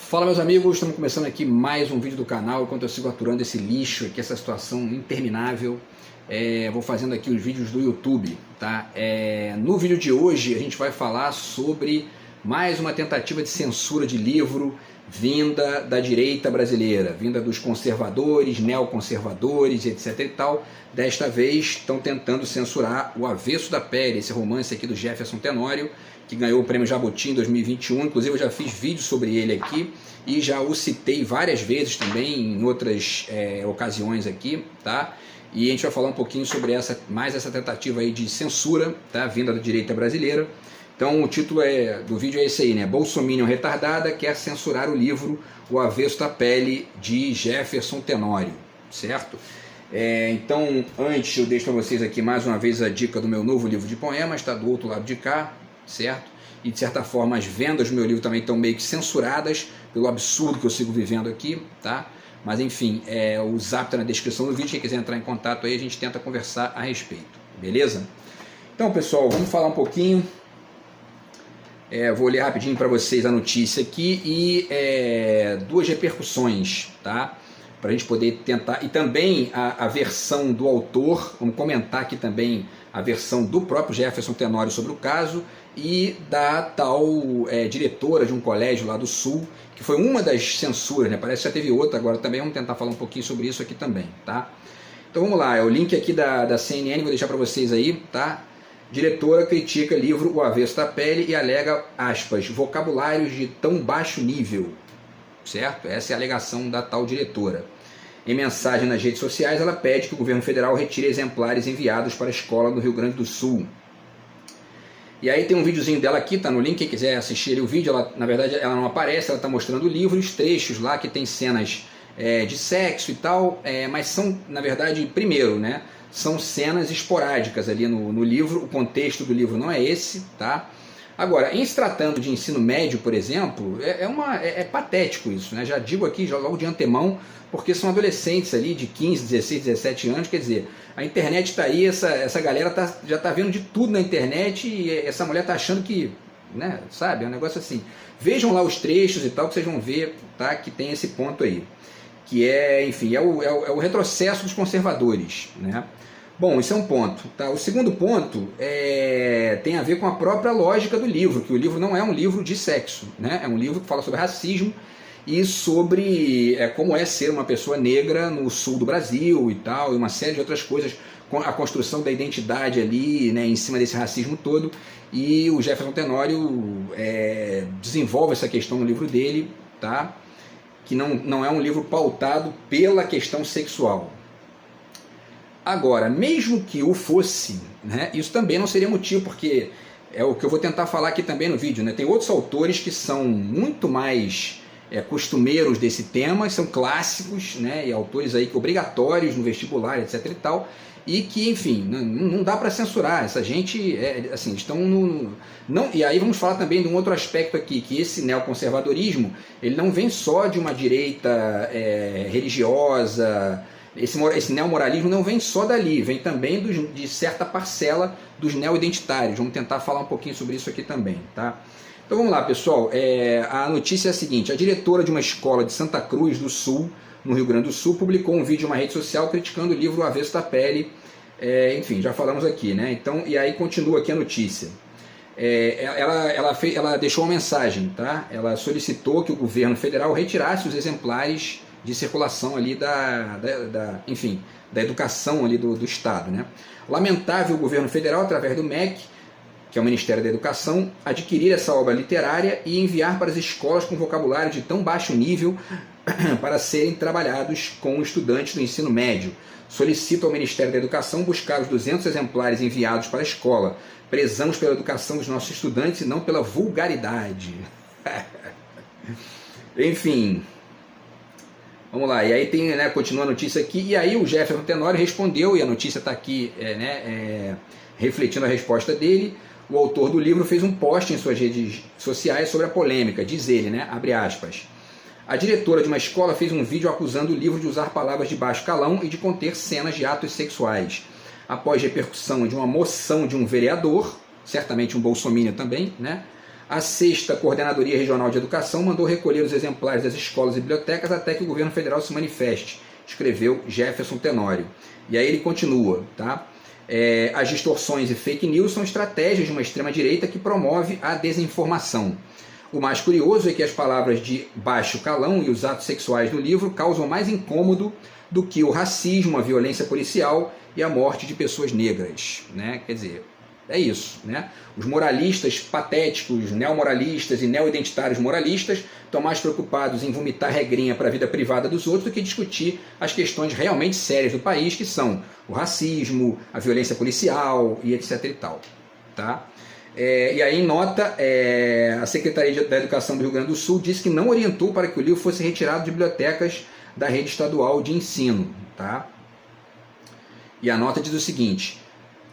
Fala, meus amigos, estamos começando aqui mais um vídeo do canal. Enquanto eu sigo aturando esse lixo aqui, essa situação interminável, vou fazendo aqui os vídeos do YouTube, tá? No vídeo de hoje a gente vai falar sobre mais uma tentativa de censura de livro vinda da direita brasileira, vinda dos conservadores, neoconservadores, etc e tal. Desta vez estão tentando censurar O Avesso da Pele, esse romance aqui do Jefferson Tenório, que ganhou o prêmio Jabuti em 2021, inclusive eu já fiz vídeo sobre ele aqui e já o citei várias vezes também em outras ocasiões aqui, tá? E a gente vai falar um pouquinho sobre mais essa tentativa aí de censura, tá? Vinda da direita brasileira. Então o título do vídeo é esse aí, né? Bolsominion retardada quer censurar o livro O Avesso da Pele de Jefferson Tenório, certo? Então antes eu deixo para vocês aqui mais uma vez a dica do meu novo livro de poemas, está do outro lado de cá, certo? E de certa forma as vendas do meu livro também estão meio que censuradas pelo absurdo que eu sigo vivendo aqui, tá? Mas enfim, o zap está na descrição do vídeo, quem quiser entrar em contato aí a gente tenta conversar a respeito, beleza? Então pessoal, vamos falar um pouquinho, vou ler rapidinho para vocês a notícia aqui e duas repercussões, tá? Para a gente poder tentar, e também a versão do autor, vamos comentar aqui também a versão do próprio Jefferson Tenório sobre o caso e da tal diretora de um colégio lá do Sul, que foi uma das censuras, né? Parece que já teve outra, agora também vamos tentar falar um pouquinho sobre isso aqui também, tá? Então vamos lá, o link aqui da CNN, vou deixar para vocês aí, tá? Diretora critica livro O Avesso da Pele e alega, aspas, vocabulários de tão baixo nível, certo? Essa é a alegação da tal diretora. Em mensagem nas redes sociais, ela pede que o governo federal retire exemplares enviados para a escola do Rio Grande do Sul. E aí tem um videozinho dela aqui, tá no link, quem quiser assistir o vídeo, na verdade ela não aparece, ela está mostrando o livro, os trechos lá que tem cenas de sexo e tal, mas são, na verdade, primeiro, né, são cenas esporádicas ali no livro, o contexto do livro não é esse, tá? Agora, em se tratando de ensino médio, por exemplo, é patético isso, né? Já digo aqui, já logo de antemão, porque são adolescentes ali de 15, 16, 17 anos, quer dizer, a internet está aí, essa galera já está vendo de tudo na internet e essa mulher está achando que, né, sabe, é um negócio assim. Vejam lá os trechos e tal, que vocês vão ver, tá, que tem esse ponto aí, que enfim, é o retrocesso dos conservadores, né? Bom, isso é um ponto, tá? O segundo ponto tem a ver com a própria lógica do livro, que o livro não é um livro de sexo, né? É um livro que fala sobre racismo e sobre como é ser uma pessoa negra no sul do Brasil e tal, e uma série de outras coisas, a construção da identidade ali, né, em cima desse racismo todo, e o Jefferson Tenório desenvolve essa questão no livro dele, tá? Que não é um livro pautado pela questão sexual. Agora, mesmo que o fosse, né, isso também não seria motivo, porque é o que eu vou tentar falar aqui também no vídeo, né? Tem outros autores que são muito mais costumeiros desse tema, são clássicos, né, e autores aí que obrigatórios no vestibular, etc e tal, e que, enfim, não dá para censurar. Essa gente, assim, estão e aí vamos falar também de um outro aspecto aqui, que esse neoconservadorismo, ele não vem só de uma direita religiosa. Esse neomoralismo não vem só dali, vem também de certa parcela dos neoidentitários. Vamos tentar falar um pouquinho sobre isso aqui também, tá? Então vamos lá, pessoal. A notícia é a seguinte: a diretora de uma escola de Santa Cruz do Sul, no Rio Grande do Sul, publicou um vídeo em uma rede social criticando o livro O Avesso da Pele. Enfim, já falamos aqui, né? Então, e aí continua aqui a notícia. Ela deixou uma mensagem, tá? Ela solicitou que o governo federal retirasse os exemplares de circulação ali enfim, da educação ali do Estado, né? Lamentável o governo federal, através do MEC, que é o Ministério da Educação, adquirir essa obra literária e enviar para as escolas com vocabulário de tão baixo nível para serem trabalhados com estudantes do ensino médio. Solicito ao Ministério da Educação buscar os 200 exemplares enviados para a escola. Prezamos pela educação dos nossos estudantes e não pela vulgaridade. Enfim, vamos lá, e aí tem, né, continua a notícia aqui, e aí o Jefferson Tenório respondeu, e a notícia está aqui, refletindo a resposta dele. O autor do livro fez um post em suas redes sociais sobre a polêmica, diz ele, né, abre aspas, a diretora de uma escola fez um vídeo acusando o livro de usar palavras de baixo calão e de conter cenas de atos sexuais. Após repercussão de uma moção de um vereador, certamente um bolsominion também, né, A 6ª Coordenadoria Regional de Educação mandou recolher os exemplares das escolas e bibliotecas até que o governo federal se manifeste, escreveu Jefferson Tenório. E aí ele continua, tá? As distorções e fake news são estratégias de uma extrema-direita que promove a desinformação. O mais curioso é que as palavras de baixo calão e os atos sexuais do livro causam mais incômodo do que o racismo, a violência policial e a morte de pessoas negras, né? Quer dizer, é isso, né? Os moralistas patéticos, neomoralistas e neoidentitários moralistas estão mais preocupados em vomitar regrinha para a vida privada dos outros do que discutir as questões realmente sérias do país, que são o racismo, a violência policial e etc e tal, tá? E aí, em nota, a Secretaria da Educação do Rio Grande do Sul disse que não orientou para que o livro fosse retirado de bibliotecas da rede estadual de ensino, tá? E a nota diz o seguinte,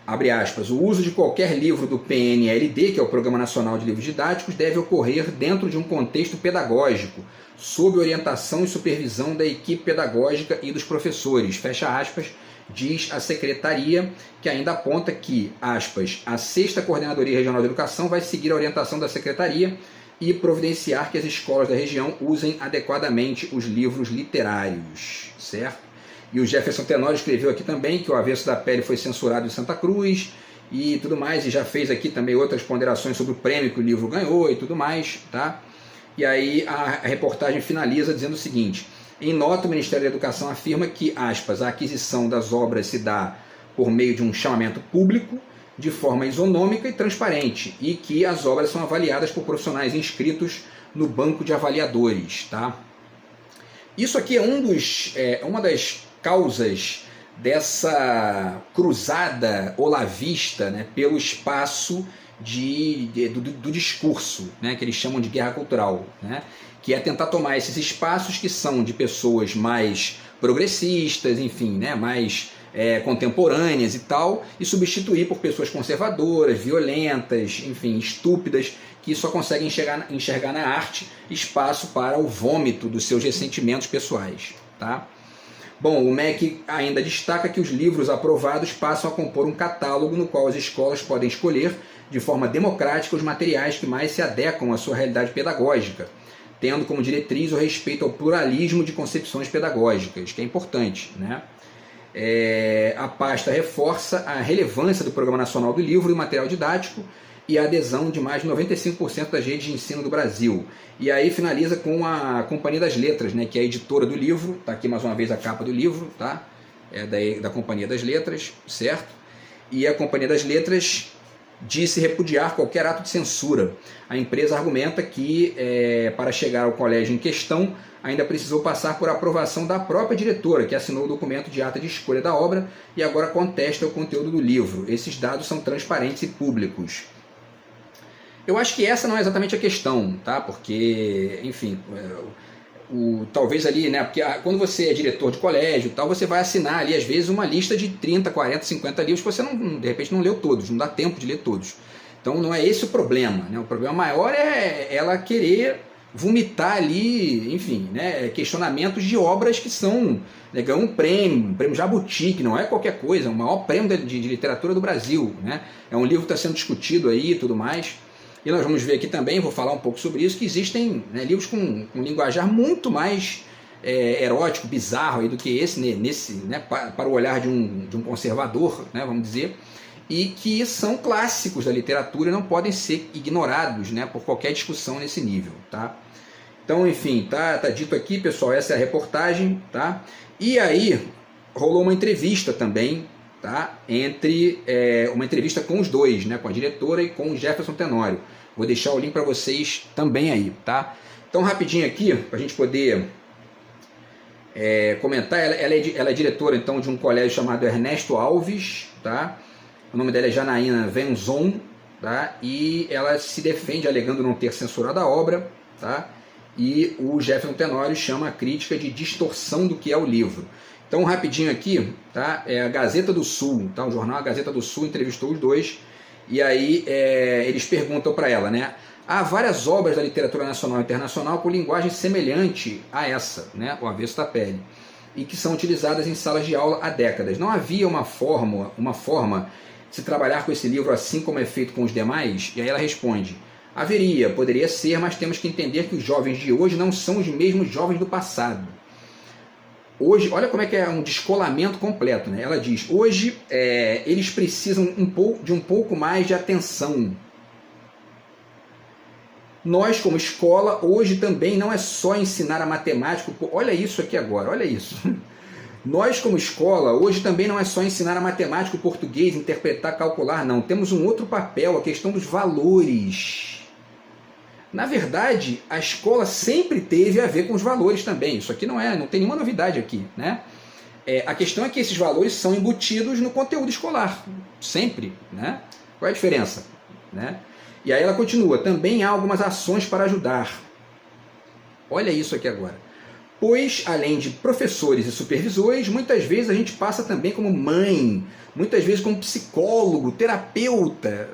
abre aspas, o uso de qualquer livro do PNLD, que é o Programa Nacional de Livros Didáticos, deve ocorrer dentro de um contexto pedagógico, sob orientação e supervisão da equipe pedagógica e dos professores, fecha aspas, diz a Secretaria, que ainda aponta que, aspas, a 6ª Coordenadoria Regional de Educação vai seguir a orientação da Secretaria e providenciar que as escolas da região usem adequadamente os livros literários, certo? E o Jefferson Tenório escreveu aqui também que o Avesso da Pele foi censurado em Santa Cruz e tudo mais, e já fez aqui também outras ponderações sobre o prêmio que o livro ganhou e tudo mais, tá? E aí a reportagem finaliza dizendo o seguinte, em nota, o Ministério da Educação afirma que, aspas, a aquisição das obras se dá por meio de um chamamento público, de forma isonômica e transparente, e que as obras são avaliadas por profissionais inscritos no banco de avaliadores, tá? Isso aqui é uma das causas dessa cruzada olavista, né, pelo espaço do discurso, né, que eles chamam de guerra cultural, né, que é tentar tomar esses espaços que são de pessoas mais progressistas, enfim, né, mais contemporâneas e tal, e substituir por pessoas conservadoras, violentas, enfim, estúpidas, que só conseguem enxergar na arte espaço para o vômito dos seus ressentimentos pessoais, tá? Bom, o MEC ainda destaca que os livros aprovados passam a compor um catálogo no qual as escolas podem escolher de forma democrática os materiais que mais se adequam à sua realidade pedagógica, tendo como diretriz o respeito ao pluralismo de concepções pedagógicas, que é importante, né? A pasta reforça a relevância do Programa Nacional do Livro e Material Didático e a adesão de mais de 95% das redes de ensino do Brasil. E aí finaliza com a Companhia das Letras, né, que é a editora do livro, está aqui mais uma vez a capa do livro, tá? Da Companhia das Letras, certo? E a Companhia das Letras disse repudiar qualquer ato de censura. A empresa argumenta que, para chegar ao colégio em questão, ainda precisou passar por aprovação da própria diretora, que assinou o documento de ata de escolha da obra e agora contesta o conteúdo do livro. Esses dados são transparentes e públicos. Eu acho que essa não é exatamente a questão, tá? Porque, enfim, talvez ali, né? Porque quando você é diretor de colégio, tal, você vai assinar ali, às vezes, uma lista de 30, 40, 50 livros que você, de repente, não leu todos, não dá tempo de ler todos. Então, não é esse o problema, né? O problema maior é ela querer vomitar ali, enfim, né, questionamentos de obras que são, né, ganham um prêmio Jabuti, que não é qualquer coisa, é o maior prêmio de literatura do Brasil, né? É um livro que está sendo discutido aí e tudo mais. E nós vamos ver aqui também, vou falar um pouco sobre isso, que existem, né, livros com linguajar muito mais erótico, bizarro aí do que esse, né, para o olhar de um conservador, né, vamos dizer, e que são clássicos da literatura e não podem ser ignorados, né, por qualquer discussão nesse nível, tá? Então, enfim, tá dito aqui, pessoal, essa é a reportagem, tá? E aí rolou uma entrevista também, tá? Uma entrevista com os dois, né? Com a diretora e com o Jefferson Tenório. Vou deixar o link para vocês também aí, tá? Então, rapidinho aqui, para a gente poder comentar, ela é diretora, então, de um colégio chamado Ernesto Alves, tá? O nome dela é Janaína Venzon, tá? E ela se defende alegando não ter censurado a obra, tá? E o Jefferson Tenório chama a crítica de distorção do que é o livro. Então, rapidinho aqui, tá? A Gazeta do Sul, tá? O jornal A Gazeta do Sul entrevistou os dois, e aí eles perguntam para ela, né? Há várias obras da literatura nacional e internacional com linguagem semelhante a essa, né? O Avesso da Pele, e que são utilizadas em salas de aula há décadas. Não havia uma forma de se trabalhar com esse livro assim como é feito com os demais? E aí ela responde: Haveria, poderia ser, mas temos que entender que os jovens de hoje não são os mesmos jovens do passado. Hoje, olha como é que é um descolamento completo, né? Ela diz, hoje eles precisam de um pouco mais de atenção. Nós, como escola, hoje também não é só ensinar a matemática. Olha isso aqui agora, olha isso. Nós, como escola, hoje também não é só ensinar a matemática, o português, interpretar, calcular, não. Temos um outro papel, a questão dos valores. Na verdade, a escola sempre teve a ver com os valores também. Isso aqui não tem nenhuma novidade aqui, né? A questão é que esses valores são embutidos no conteúdo escolar, sempre, né? Qual é a diferença, né? E aí ela continua, também há algumas ações para ajudar. Olha isso aqui agora. Pois, além de professores e supervisores, muitas vezes a gente passa também como mãe, muitas vezes como psicólogo, terapeuta.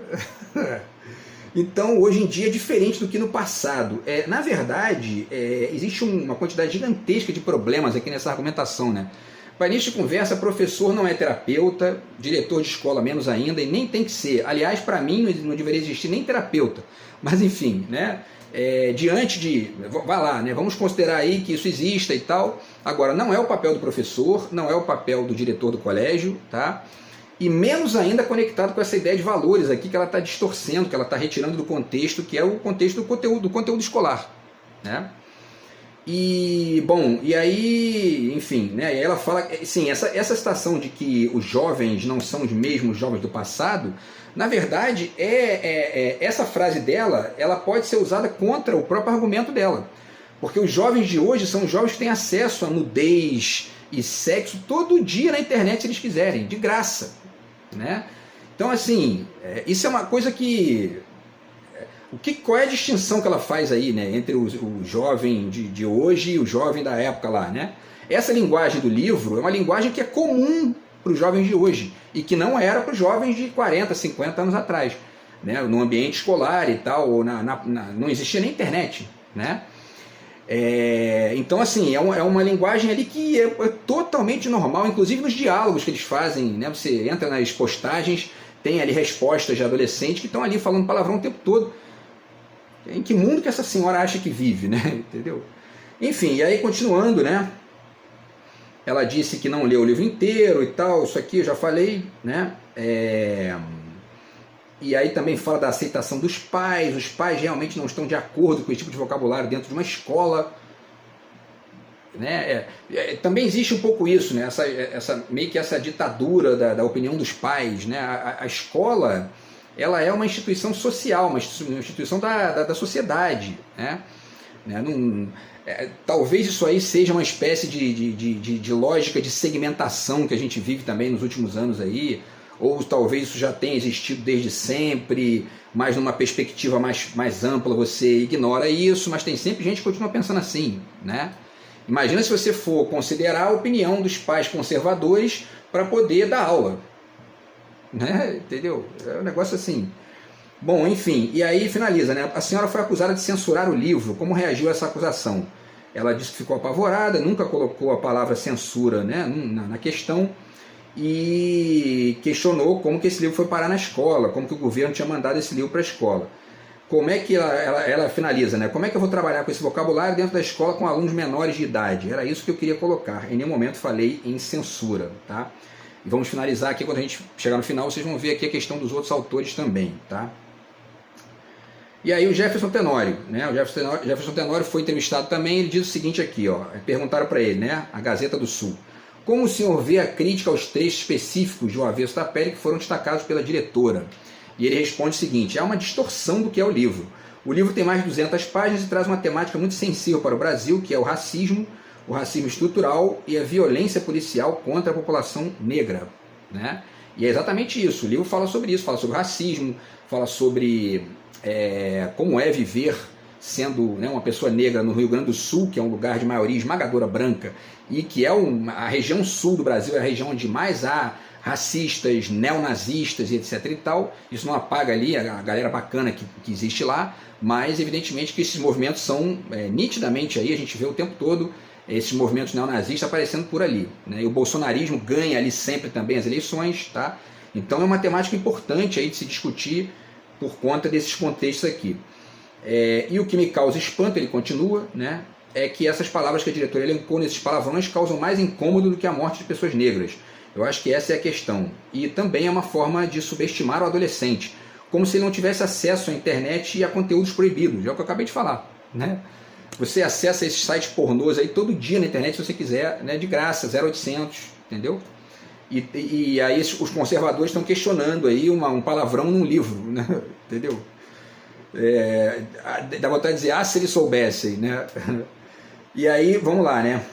Então, hoje em dia é diferente do que no passado. Na verdade, existe uma quantidade gigantesca de problemas aqui nessa argumentação, né? Para início de conversa, professor não é terapeuta, diretor de escola menos ainda, e nem tem que ser. Aliás, para mim não deveria existir nem terapeuta. Mas enfim, né? Diante de... Vai lá, né? Vamos considerar aí que isso exista e tal. Agora, não é o papel do professor, não é o papel do diretor do colégio, tá? E menos ainda conectado com essa ideia de valores aqui que ela está distorcendo, que ela está retirando do contexto, que é o contexto do conteúdo escolar, né? E, bom, e aí, enfim, né, e aí ela fala, sim, essa citação de que os jovens não são os mesmos jovens do passado, na verdade, essa frase dela, ela pode ser usada contra o próprio argumento dela. Porque os jovens de hoje são os jovens que têm acesso a nudez e sexo todo dia na internet, se eles quiserem, de graça, né? Então, assim, isso é uma coisa que... Qual é a distinção que ela faz aí, né, entre o jovem de hoje e o jovem da época lá, né? Essa linguagem do livro é uma linguagem que é comum para os jovens de hoje e que não era para os jovens de 40, 50 anos atrás, né? No ambiente escolar e tal, ou não existia nem internet, né? Então, assim, é uma linguagem ali que é totalmente normal, inclusive nos diálogos que eles fazem, né? Você entra nas postagens, tem ali respostas de adolescentes que estão ali falando palavrão o tempo todo. Em que mundo que essa senhora acha que vive, né? Entendeu? Enfim, e aí continuando, né? Ela disse que não leu o livro inteiro e tal, isso aqui eu já falei, né? E aí também fala da aceitação dos pais, os pais realmente não estão de acordo com esse tipo de vocabulário dentro de uma escola, né? Também existe um pouco isso, né? Meio que essa ditadura da opinião dos pais, né? A escola... ela é uma instituição social, uma instituição da sociedade, né? Talvez isso aí seja uma espécie de lógica de segmentação que a gente vive também nos últimos anos aí, ou talvez isso já tenha existido desde sempre, mas numa perspectiva mais ampla você ignora isso, mas tem sempre gente que continua pensando assim, né? Imagina se você for considerar a opinião dos pais conservadores para poder dar aula, né? Entendeu? É um negócio assim. Bom, enfim, e aí finaliza, né? A senhora foi acusada de censurar o livro. Como reagiu a essa acusação? Ela disse que ficou apavorada, nunca colocou a palavra censura, né, na questão, e questionou como que esse livro foi parar na escola, como que o governo tinha mandado esse livro para a escola. Como é que ela finaliza, né? Como é que eu vou trabalhar com esse vocabulário dentro da escola com alunos menores de idade? Era isso que eu queria colocar. Em nenhum momento falei em censura, tá? E vamos finalizar aqui, quando a gente chegar no final, vocês vão ver aqui a questão dos outros autores também, tá? E aí o Jefferson Tenório, né? O Jefferson Tenório foi entrevistado também, ele diz o seguinte aqui, ó, perguntaram para ele, né? A Gazeta do Sul. Como o senhor vê a crítica aos trechos específicos de O Avesso da Pele que foram destacados pela diretora? E ele responde o seguinte, há uma distorção do que é o livro. O livro tem mais de 200 páginas e traz uma temática muito sensível para o Brasil, que é o racismo estrutural e a violência policial contra a população negra, né? E é exatamente isso, o livro fala sobre isso, fala sobre racismo, fala sobre como é viver sendo, né, uma pessoa negra no Rio Grande do Sul, que é um lugar de maioria esmagadora branca, e que é a região sul do Brasil, é a região onde mais há racistas, neonazistas e etc e tal. Isso não apaga ali a galera bacana que existe lá, mas evidentemente que esses movimentos são nitidamente aí, a gente vê o tempo todo esses movimentos neonazistas aparecendo por ali, né? E o bolsonarismo ganha ali sempre também as eleições, tá? Então é uma temática importante aí de se discutir por conta desses contextos aqui. E o que me causa espanto, ele continua, né, é que essas palavras que a diretora elencou nesses palavrões causam mais incômodo do que a morte de pessoas negras. Eu acho que essa é a questão. E também é uma forma de subestimar o adolescente, como se ele não tivesse acesso à internet e a conteúdos proibidos, é o que eu acabei de falar, né? Você acessa esses sites pornôs aí todo dia na internet se você quiser, né, de graça, 0800, entendeu? E aí os conservadores estão questionando aí um palavrão num livro, né? Entendeu? Dá vontade de dizer, se ele soubesse, né? E aí, vamos lá, né?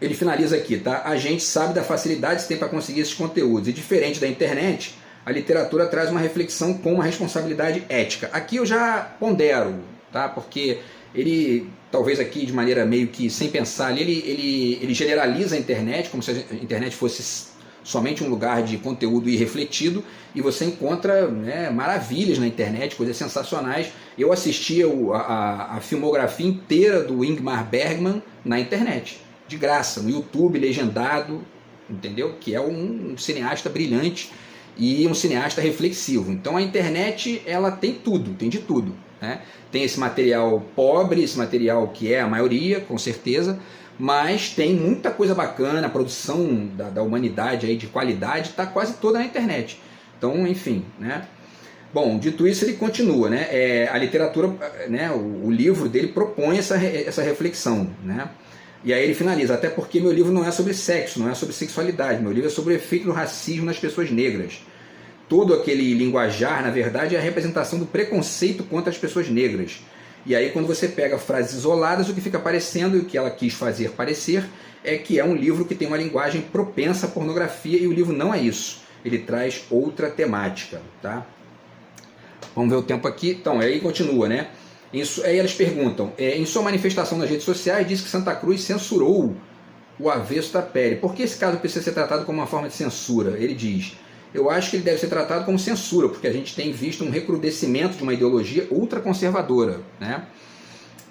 Ele finaliza aqui, tá? A gente sabe da facilidade que tem para conseguir esses conteúdos, e diferente da internet, a literatura traz uma reflexão com uma responsabilidade ética. Aqui eu já pondero, tá? Porque ele, talvez aqui de maneira meio que sem pensar, ele generaliza a internet, como se a internet fosse somente um lugar de conteúdo irrefletido, e você encontra, né, maravilhas na internet, coisas sensacionais. Eu assisti a filmografia inteira do Ingmar Bergman na internet, de graça, no YouTube, legendado, entendeu? Que é um cineasta brilhante e um cineasta reflexivo. Então a internet, ela tem tudo, tem de tudo, né? Tem esse material pobre, esse material que é a maioria, com certeza, mas tem muita coisa bacana, a produção da humanidade aí de qualidade está quase toda na internet. Então, enfim, né? Bom, dito isso, ele continua, né? A literatura, né, o livro dele propõe essa reflexão, né? E aí ele finaliza, até porque meu livro não é sobre sexo, não é sobre sexualidade, meu livro é sobre o efeito do racismo nas pessoas negras. Todo aquele linguajar, na verdade, é a representação do preconceito contra as pessoas negras. E aí, quando você pega frases isoladas, o que fica parecendo, e o que ela quis fazer parecer, é que é um livro que tem uma linguagem propensa à pornografia, e o livro não é isso. Ele traz outra temática, tá? Vamos ver o tempo aqui. Então, aí continua, né? Aí elas perguntam, em sua manifestação nas redes sociais, diz que Santa Cruz censurou o avesso da pele. Por que esse caso precisa ser tratado como uma forma de censura? Ele diz, eu acho que ele deve ser tratado como censura, porque a gente tem visto um recrudescimento de uma ideologia ultraconservadora, né?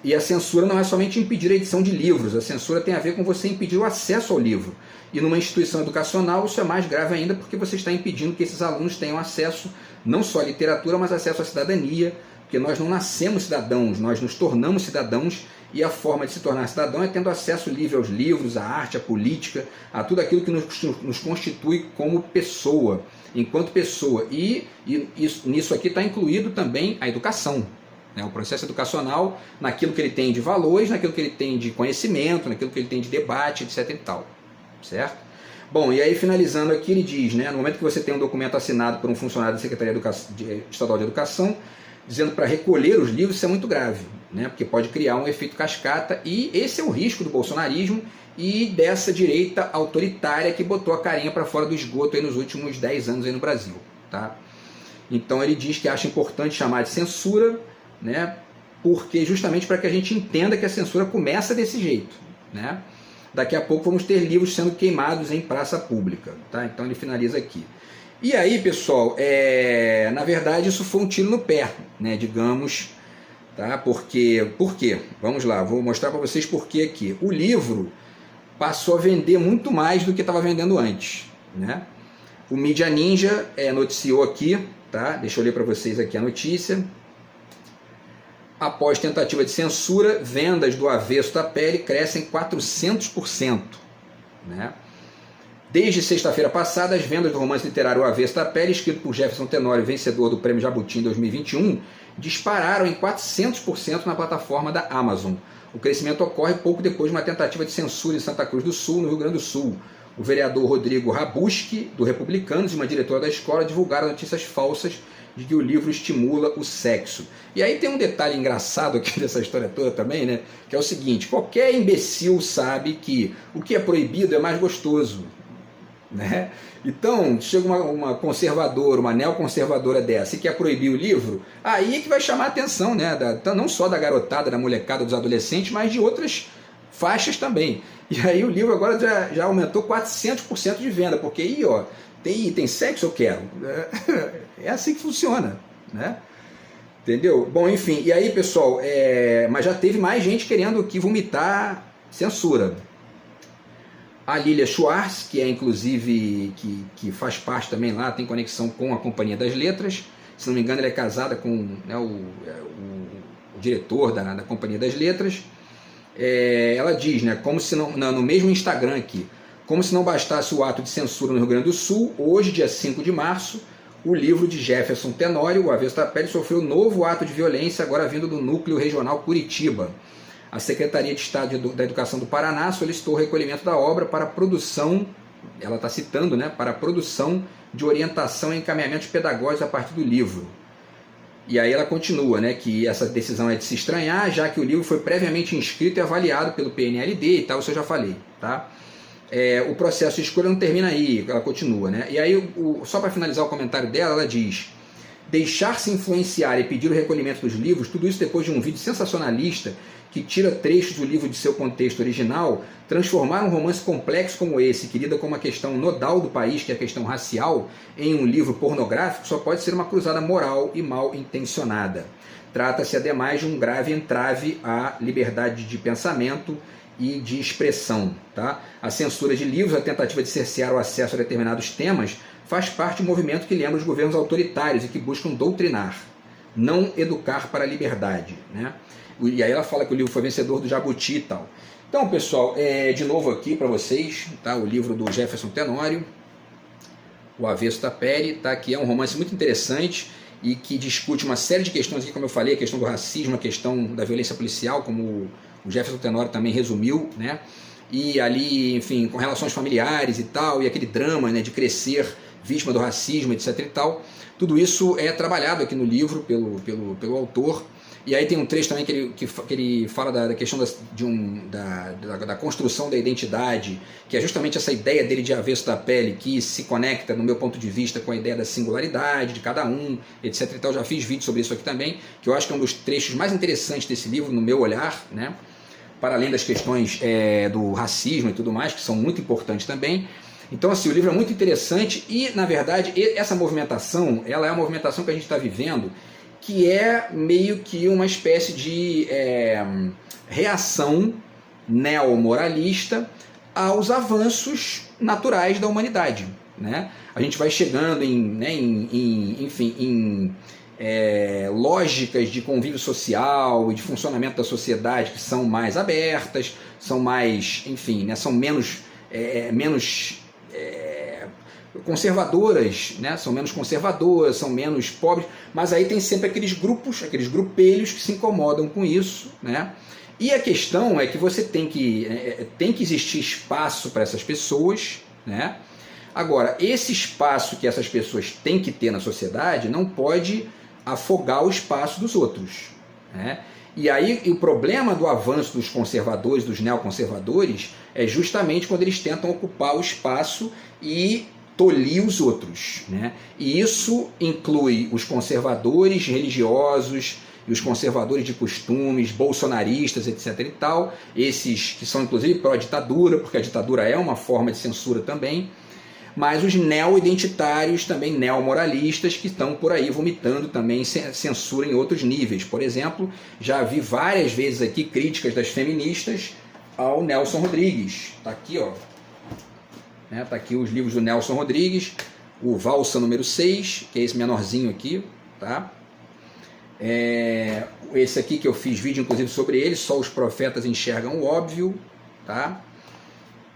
E a censura não é somente impedir a edição de livros, a censura tem a ver com você impedir o acesso ao livro. E numa instituição educacional isso é mais grave ainda, porque você está impedindo que esses alunos tenham acesso não só à literatura, mas acesso à cidadania, porque nós não nascemos cidadãos, nós nos tornamos cidadãos, e a forma de se tornar cidadão é tendo acesso livre aos livros, à arte, à política, a tudo aquilo que nos constitui como pessoa, enquanto pessoa. E nisso aqui está incluído também a educação, né? O processo educacional, naquilo que ele tem de valores, naquilo que ele tem de conhecimento, naquilo que ele tem de debate, etc. e tal, certo? Bom, e aí finalizando aqui ele diz, né, no momento que você tem um documento assinado por um funcionário da Secretaria Estadual de Educação, dizendo para recolher os livros, isso é muito grave, né? Porque pode criar um efeito cascata, e esse é o risco do bolsonarismo e dessa direita autoritária que botou a carinha para fora do esgoto aí nos últimos 10 anos aí no Brasil, tá? Então ele diz que acha importante chamar de censura, né? Porque justamente para que a gente entenda que a censura começa desse jeito, né? Daqui a pouco vamos ter livros sendo queimados em praça pública, tá? Então ele finaliza aqui. E aí, pessoal, na verdade isso foi um tiro no pé, né, digamos, tá? Por quê? Vamos lá, vou mostrar para vocês por que aqui. O livro passou a vender muito mais do que estava vendendo antes, né? O Mídia Ninja noticiou aqui, tá? Deixa eu ler para vocês aqui a notícia. Após tentativa de censura, vendas do Avesso da Pele crescem 400%, né? Desde sexta-feira passada, as vendas do romance literário O Avesso da Pele, escrito por Jefferson Tenório, vencedor do Prêmio Jabuti em 2021, dispararam em 400% na plataforma da Amazon. O crescimento ocorre pouco depois de uma tentativa de censura em Santa Cruz do Sul, no Rio Grande do Sul. O vereador Rodrigo Rabuski, do Republicanos, e uma diretora da escola divulgaram notícias falsas de que o livro estimula o sexo. E aí tem um detalhe engraçado aqui dessa história toda também, né? Que é o seguinte, qualquer imbecil sabe que o que é proibido é mais gostoso, né? Então, chega uma conservadora, uma neoconservadora dessa e quer proibir o livro, aí é que vai chamar a atenção, né? Não só da garotada, da molecada, dos adolescentes, mas de outras faixas também. E aí o livro agora já aumentou 400% de venda, porque aí, ó, tem sexo, eu quero. É assim que funciona, né? Entendeu? Bom, enfim, e aí, pessoal, mas já teve mais gente querendo que vomitar censura. A Lilia Schwartz, que é inclusive, que faz parte também lá, tem conexão com a Companhia das Letras, se não me engano, ele é casada com, né, o diretor da Companhia das Letras. Ela diz, né, como se não, no mesmo Instagram aqui, como se não bastasse o ato de censura no Rio Grande do Sul, hoje, dia 5 de março, o livro de Jefferson Tenório, O Avesso da Pele, sofreu novo ato de violência, agora vindo do Núcleo Regional Curitiba. A Secretaria de Estado da Educação do Paraná solicitou o recolhimento da obra para produção, ela está citando, né, para a produção de orientação e encaminhamentos pedagógicos a partir do livro. E aí ela continua, né, que essa decisão é de se estranhar, já que o livro foi previamente inscrito e avaliado pelo PNLD e tal, isso eu já falei, tá? O processo de escolha não termina aí, ela continua, né? E aí, só para finalizar o comentário dela, ela diz: deixar-se influenciar e pedir o recolhimento dos livros, tudo isso depois de um vídeo sensacionalista que tira trechos do livro de seu contexto original, transformar um romance complexo como esse, que lida com uma questão nodal do país, que é a questão racial, em um livro pornográfico, só pode ser uma cruzada moral e mal intencionada. Trata-se, ademais, de um grave entrave à liberdade de pensamento e de expressão. Tá? A censura de livros, a tentativa de cercear o acesso a determinados temas, faz parte de um movimento que lembra os governos autoritários e que buscam doutrinar, não educar para a liberdade. Né? E aí ela fala que o livro foi vencedor do Jabuti e tal. Então, pessoal, de novo aqui para vocês, tá? O livro do Jefferson Tenório, O Avesso da Pele, tá? Que é um romance muito interessante e que discute uma série de questões aqui, como eu falei, a questão do racismo, a questão da violência policial, como o Jefferson Tenório também resumiu, né? E ali, enfim, com relações familiares e tal, e aquele drama, né, de crescer vítima do racismo, etc e tal. Tudo isso é trabalhado aqui no livro pelo autor. E aí tem um trecho também que ele fala da questão da construção da identidade, que é justamente essa ideia dele de avesso da pele, que se conecta, no meu ponto de vista, com a ideia da singularidade de cada um, etc e tal. Já fiz vídeo sobre isso aqui também, que eu acho que é um dos trechos mais interessantes desse livro, no meu olhar, né? Para além das questões do racismo e tudo mais, que são muito importantes também. Então, assim, o livro é muito interessante e, na verdade, essa movimentação, ela é uma movimentação que a gente está vivendo, que é meio que uma espécie de reação neomoralista aos avanços naturais da humanidade. Né? A gente vai chegando em lógicas de convívio social e de funcionamento da sociedade que são mais abertas, são mais, enfim, né, são menos conservadoras, né? São menos conservadoras, são menos pobres, mas aí tem sempre aqueles grupos, aqueles grupelhos que se incomodam com isso, né? E a questão é que você tem que existir espaço para essas pessoas, né? Agora, esse espaço que essas pessoas têm que ter na sociedade não pode afogar o espaço dos outros, né? E aí o problema do avanço dos conservadores, dos neoconservadores, é justamente quando eles tentam ocupar o espaço e tolir os outros, né? E isso inclui os conservadores religiosos e os conservadores de costumes, bolsonaristas, etc. e tal, esses que são inclusive pró-ditadura, porque a ditadura é uma forma de censura também, mas os neo-identitários, também neomoralistas, que estão por aí vomitando também censura em outros níveis. Por exemplo, já vi várias vezes aqui críticas das feministas ao Nelson Rodrigues. Está aqui, ó. Tá aqui os livros do Nelson Rodrigues, o Valsa número 6, que é esse menorzinho aqui, tá? Esse aqui que eu fiz vídeo inclusive sobre ele, Só os Profetas Enxergam o Óbvio, tá?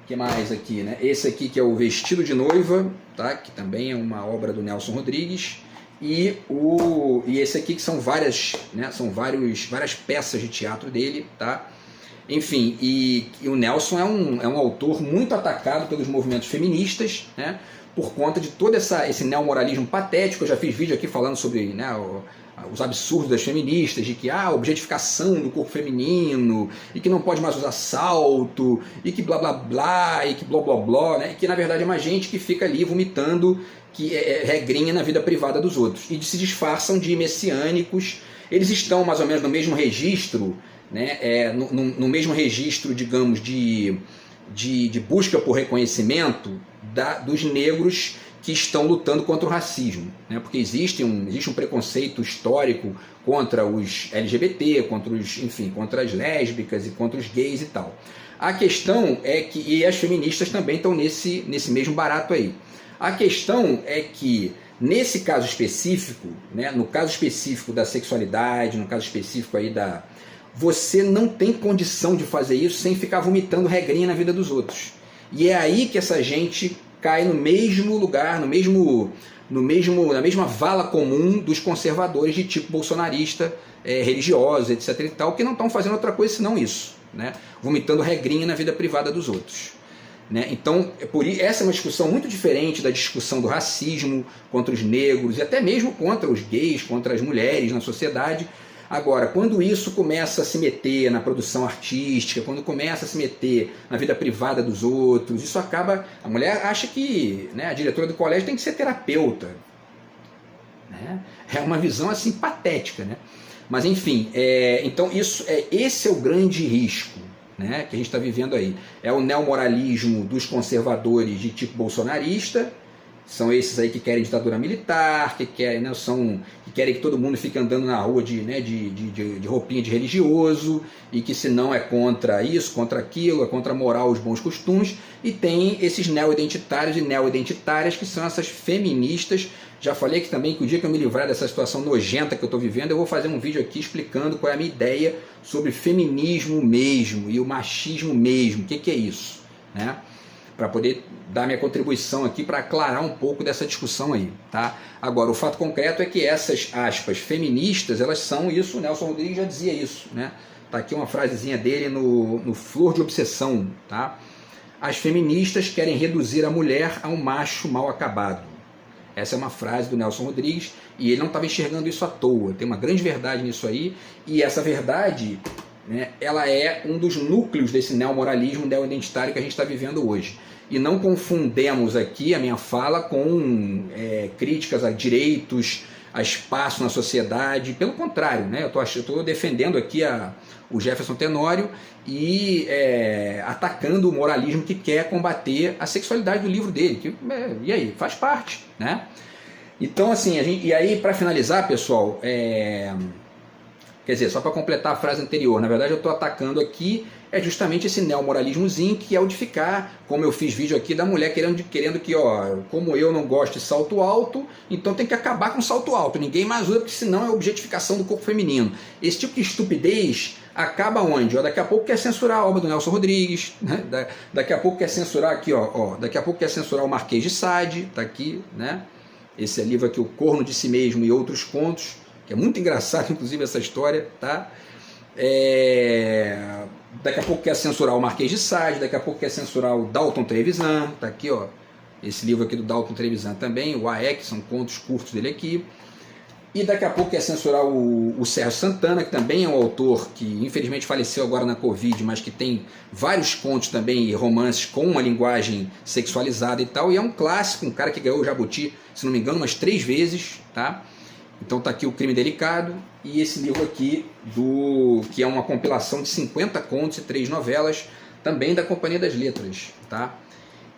O que mais aqui, né? Esse aqui que é o Vestido de Noiva, tá? Que também é uma obra do Nelson Rodrigues, e esse aqui que são várias, né? São várias peças de teatro dele, tá? Enfim, e o Nelson é um autor muito atacado pelos movimentos feministas, né, por conta de todo esse neomoralismo patético. Eu já fiz vídeo aqui falando sobre, né, os absurdos das feministas, de que objetificação do corpo feminino, e que não pode mais usar salto, e que blá blá blá, e que blá blá blá, né, e que na verdade é uma gente que fica ali vomitando que é regrinha na vida privada dos outros, e se disfarçam de messiânicos. Eles estão mais ou menos no mesmo registro, né, no mesmo registro, digamos, de busca por reconhecimento dos negros que estão lutando contra o racismo, né, porque existe um preconceito histórico contra os LGBT, contra as lésbicas e contra os gays e tal. A questão é que, e as feministas também estão nesse mesmo barato aí. A questão é que Nesse caso específico, né, no caso específico da sexualidade, no caso específico aí você não tem condição de fazer isso sem ficar vomitando regrinha na vida dos outros. E é aí que essa gente cai no mesmo lugar, na mesma vala comum dos conservadores de tipo bolsonarista, religiosos, etc. e tal, que não estão fazendo outra coisa senão isso, né? Vomitando regrinha na vida privada dos outros. Né? Então, essa é uma discussão muito diferente da discussão do racismo contra os negros e até mesmo contra os gays, contra as mulheres na sociedade. Agora, quando isso começa a se meter na produção artística, quando começa a se meter na vida privada dos outros, isso acaba... A mulher acha que, né, a diretora do colégio tem que ser terapeuta. Né? É uma visão assim patética. Né? Mas enfim, então esse é o grande risco, né, que a gente está vivendo aí. É o neomoralismo dos conservadores de tipo bolsonarista. São esses aí que querem ditadura militar, que querem, né, que querem que todo mundo fique andando na rua de roupinha de religioso, e que se não é contra isso, contra aquilo, é contra a moral, os bons costumes. E tem esses neo-identitários e neo-identitárias, que são essas feministas. Já falei que também que o dia que eu me livrar dessa situação nojenta que eu estou vivendo, eu vou fazer um vídeo aqui explicando qual é a minha ideia sobre feminismo mesmo e o machismo mesmo, o que é isso, né? Para poder dar minha contribuição aqui para aclarar um pouco dessa discussão aí, tá? Agora, o fato concreto é que essas aspas feministas, elas são isso, o Nelson Rodrigues já dizia isso, né? Tá aqui uma frasezinha dele no Flor de Obsessão, tá? As feministas querem reduzir a mulher a um macho mal acabado. Essa é uma frase do Nelson Rodrigues, e ele não estava enxergando isso à toa. Tem uma grande verdade nisso aí, e essa verdade, né, ela é um dos núcleos desse neomoralismo, neo-identitário que a gente está vivendo hoje. E não confundemos aqui a minha fala com críticas a direitos, a espaço na sociedade. Pelo contrário, né, eu estou defendendo aqui o Jefferson Tenório e atacando o moralismo que quer combater a sexualidade do livro dele. E aí, faz parte, né? Então, assim, e aí, para finalizar, pessoal, quer dizer, só para completar a frase anterior, na verdade eu estou atacando aqui justamente esse neomoralismozinho, que é o de ficar, como eu fiz vídeo aqui da mulher querendo que, ó, como eu não gosto de salto alto, então tem que acabar com salto alto, ninguém mais usa, porque senão é objetificação do corpo feminino. Esse tipo de estupidez acaba onde? Ó, daqui a pouco quer censurar a obra do Nelson Rodrigues, né? Daqui a pouco quer censurar aqui, ó, daqui a pouco quer censurar o Marquês de Sade, tá aqui, né? Esse livro aqui, O Corno de Si Mesmo e Outros Contos, que é muito engraçado, inclusive, essa história, tá? Daqui a pouco quer censurar o Marquês de Sade, daqui a pouco quer censurar o Dalton Trevisan, tá aqui, ó, esse livro aqui do Dalton Trevisan também, o AEC, são contos curtos dele aqui. E daqui a pouco quer censurar o Sérgio Santana, que também é um autor que infelizmente faleceu agora na Covid, mas que tem vários contos também e romances com uma linguagem sexualizada e tal, e é um clássico, um cara que ganhou o Jabuti, se não me engano, umas 3 vezes, tá? Então tá aqui o Crime Delicado, e esse livro aqui, que é uma compilação de 50 contos e 3 novelas, também da Companhia das Letras, tá?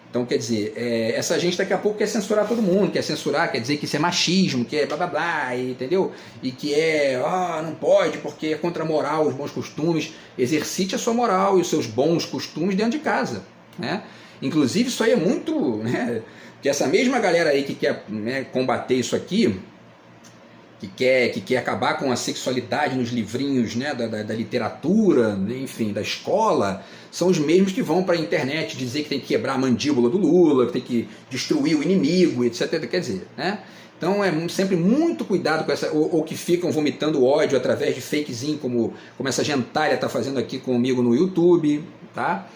Então, quer dizer, essa gente daqui a pouco quer censurar todo mundo, quer dizer que isso é machismo, que é blá blá blá, entendeu? E que não pode porque é contra a moral, os bons costumes. Exercite a sua moral e os seus bons costumes dentro de casa, né? Inclusive, isso aí é muito, né, que essa mesma galera aí que quer, né, combater isso aqui, que quer acabar com a sexualidade nos livrinhos, né, da literatura, enfim, da escola, são os mesmos que vão para a internet dizer que tem que quebrar a mandíbula do Lula, que tem que destruir o inimigo, etc. Quer dizer, né? Então sempre muito cuidado com essa, ou que ficam vomitando ódio através de fakezinho, como essa gentalha está fazendo aqui comigo no YouTube, tá?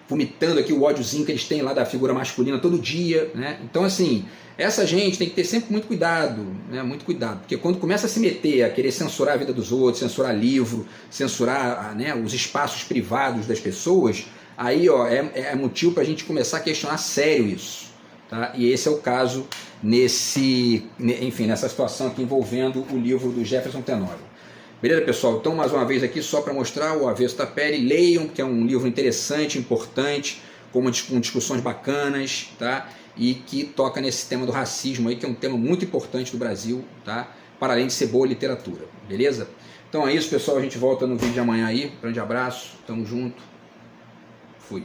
Vomitando aqui o ódiozinho que eles têm lá da figura masculina todo dia, né? Então, assim, essa gente tem que ter sempre muito cuidado, né? Muito cuidado, porque quando começa a se meter a querer censurar a vida dos outros, censurar livro, censurar, né, os espaços privados das pessoas, aí, ó, é motivo para a gente começar a questionar sério isso, tá? E esse é o caso nessa situação aqui envolvendo o livro do Jefferson Tenório. Beleza, pessoal? Então, mais uma vez aqui, só para mostrar o Avesso da Pele, leiam, que é um livro interessante, importante, com discussões bacanas, tá? E que toca nesse tema do racismo aí, que é um tema muito importante do Brasil, tá? Para além de ser boa literatura, beleza? Então é isso, pessoal, a gente volta no vídeo de amanhã aí. Grande abraço, tamo junto, fui.